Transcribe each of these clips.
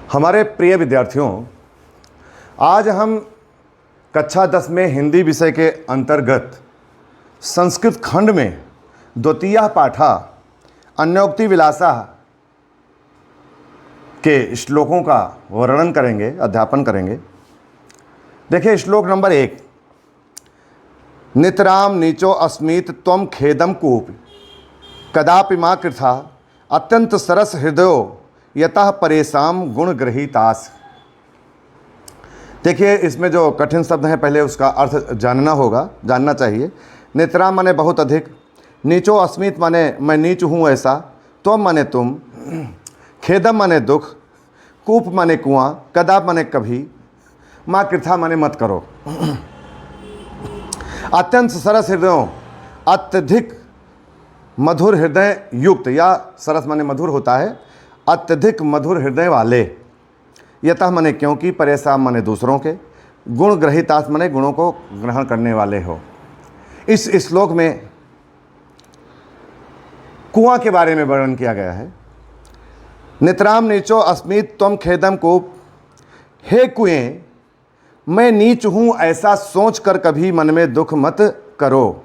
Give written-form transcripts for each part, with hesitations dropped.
हमारे प्रिय विद्यार्थियों, आज हम कक्षा 10 में हिंदी विषय के अंतर्गत संस्कृत खंड में द्वितीय पाठा अन्योक्ति विलासा के श्लोकों का वर्णन करेंगे, अध्यापन करेंगे। देखिए श्लोक नंबर 1, नितराम नीचो अस्मीत त्वम खेदम कूप कदापि मा कृथा अत्यंत सरस हृदयो यतः परेशान गुण गृहीतास। देखिए इसमें जो कठिन शब्द हैं पहले उसका अर्थ जानना चाहिए। नितराम माने बहुत अधिक, नीचो अस्मित माने मैं नीच हूँ ऐसा, त्वम माने तुम, खेदम माने दुख, कूप माने कुआं, कदाप माने कभी, माँ कृथा माने मत करो। अत्यंत सरस हृदयों, अत्यधिक मधुर हृदय युक्त, या सरस माने मधुर होता है, अत्यधिक मधुर हृदय वाले, यतः माने क्योंकि, परेशान माने दूसरों के, गुण ग्रहितास माने गुणों को ग्रहण करने वाले हो। इस श्लोक में कुआं के बारे में वर्णन किया गया है। नितराम नीचो अस्मित त्वम खेदम कूप, हे कुएं मैं नीच हूँ ऐसा सोच कर कभी मन में दुख मत करो।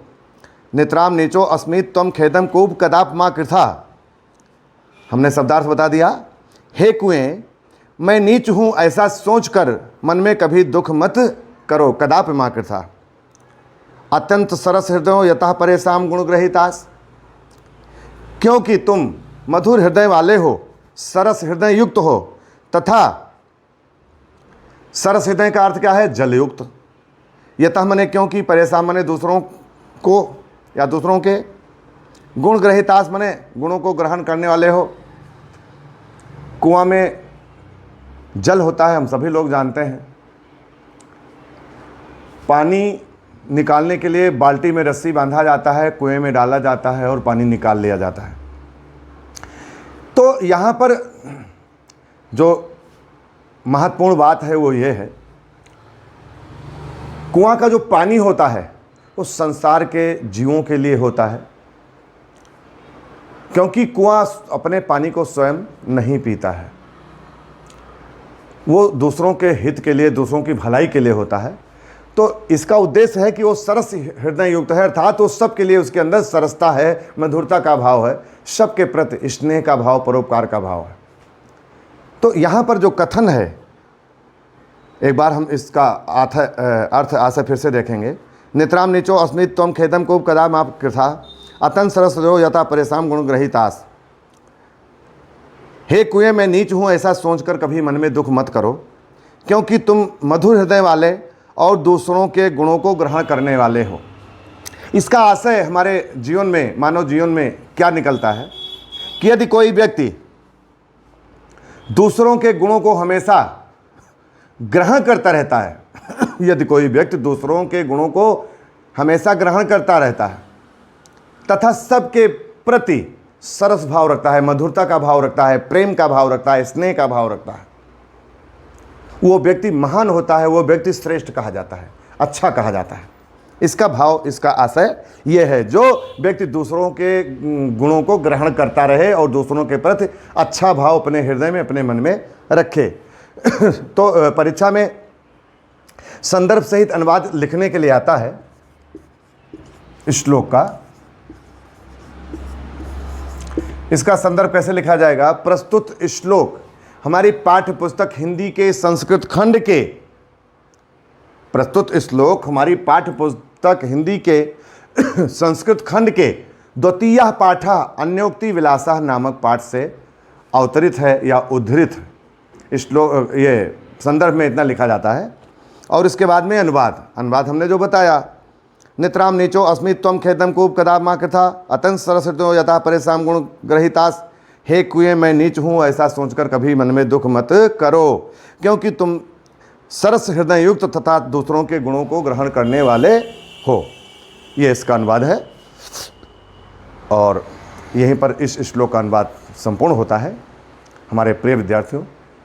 नितराम नीचो अस्मित त्वम खेदम कूप कदाप मा कृथा, हमने शब्दार्थ बता दिया। हे कुएं मैं नीच हूँ ऐसा सोचकर मन में कभी दुख मत करो, कदाप मा कृथा। अत्यंत सरस हृदयों यतः परेशान गुण ग्रहितास, क्योंकि तुम मधुर हृदय वाले हो, सरस हृदय युक्त हो, तथा सरस हृदय का अर्थ क्या है? जलयुक्त। यतः मने क्योंकि, परेशान मने दूसरों को या दूसरों के, गुण ग्रहितास मने गुणों को ग्रहण करने वाले हो। कुआं में जल होता है, हम सभी लोग जानते हैं। पानी निकालने के लिए बाल्टी में रस्सी बांधा जाता है, कुएं में डाला जाता है और पानी निकाल लिया जाता है। तो यहाँ पर जो महत्वपूर्ण बात है वो ये है, कुआं का जो पानी होता है वो संसार के जीवों के लिए होता है, क्योंकि कुआं अपने पानी को स्वयं नहीं पीता है, वो दूसरों के हित के लिए, दूसरों की भलाई के लिए होता है। तो इसका उद्देश्य है कि वो सरस हृदय युक्त है, अर्थात वो सबके लिए उसके अंदर सरसता है, मधुरता का भाव है, सबके प्रति स्नेह का भाव, परोपकार का भाव है। तो यहाँ पर जो कथन है, एक बार हम इसका अर्थ आशा फिर से देखेंगे। नितराम नीचो अस्मित त्वम खेदम कूप कदाप मा कृथा अत्यंत सरस हृदयो यतः परेशान गुण ग्रहितास। हे कुएं मैं नीच हूँ ऐसा सोचकर कभी मन में दुख मत करो, क्योंकि तुम मधुर हृदय वाले और दूसरों के गुणों को ग्रहण करने वाले हो। इसका आशय हमारे जीवन में, मानव जीवन में क्या निकलता है कि यदि कोई व्यक्ति दूसरों के गुणों को हमेशा ग्रहण करता रहता है यदि कोई व्यक्ति दूसरों के गुणों को हमेशा ग्रहण करता रहता है तथा सबके प्रति सरस भाव रखता है, मधुरता का भाव रखता है, प्रेम का भाव रखता है, स्नेह का भाव रखता है, वो व्यक्ति महान होता है, वो व्यक्ति श्रेष्ठ कहा जाता है, अच्छा कहा जाता है। इसका भाव, इसका आशय ये है, जो व्यक्ति दूसरों के गुणों को ग्रहण करता रहे और दूसरों के प्रति अच्छा भाव अपने हृदय में, अपने मन में रखे। तो परीक्षा में संदर्भ सहित अनुवाद लिखने के लिए आता है श्लोक का। इसका संदर्भ कैसे लिखा जाएगा? प्रस्तुत श्लोक हमारी पाठ्य पुस्तक हिंदी के संस्कृत खंड के, प्रस्तुत श्लोक हमारी पाठ्य पुस्तक हिंदी के संस्कृत खंड के द्वितीय पाठा अन्योक्ति विलासा नामक पाठ से अवतरित है या उद्धृत श्लोक। ये संदर्भ में इतना लिखा जाता है। और इसके बाद में अनुवाद हमने जो बताया, नितराम नीचो अस्मित त्वम खेदम कूप कदाप मा कृथा अत्यंत सरस हृदयो यतः परेशान गुण ग्रहितास। हे कुएं मैं नीच हूँ ऐसा सोचकर कभी मन में दुख मत करो, क्योंकि तुम सरस हृदय युक्त तथा दूसरों के गुणों को ग्रहण करने वाले हो। ये इसका अनुवाद है और यहीं पर इस श्लोक का अनुवाद संपूर्ण होता है। हमारे प्रिय विद्यार्थियों,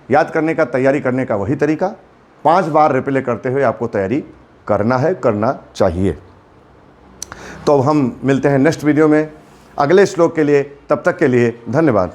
याद करने का, तैयारी करने का वही तरीका, 5 बार रिप्ले करते हुए आपको तैयारी करना है, करना चाहिए। तो हम मिलते हैं नेक्स्ट वीडियो में अगले श्लोक के लिए। तब तक के लिए धन्यवाद।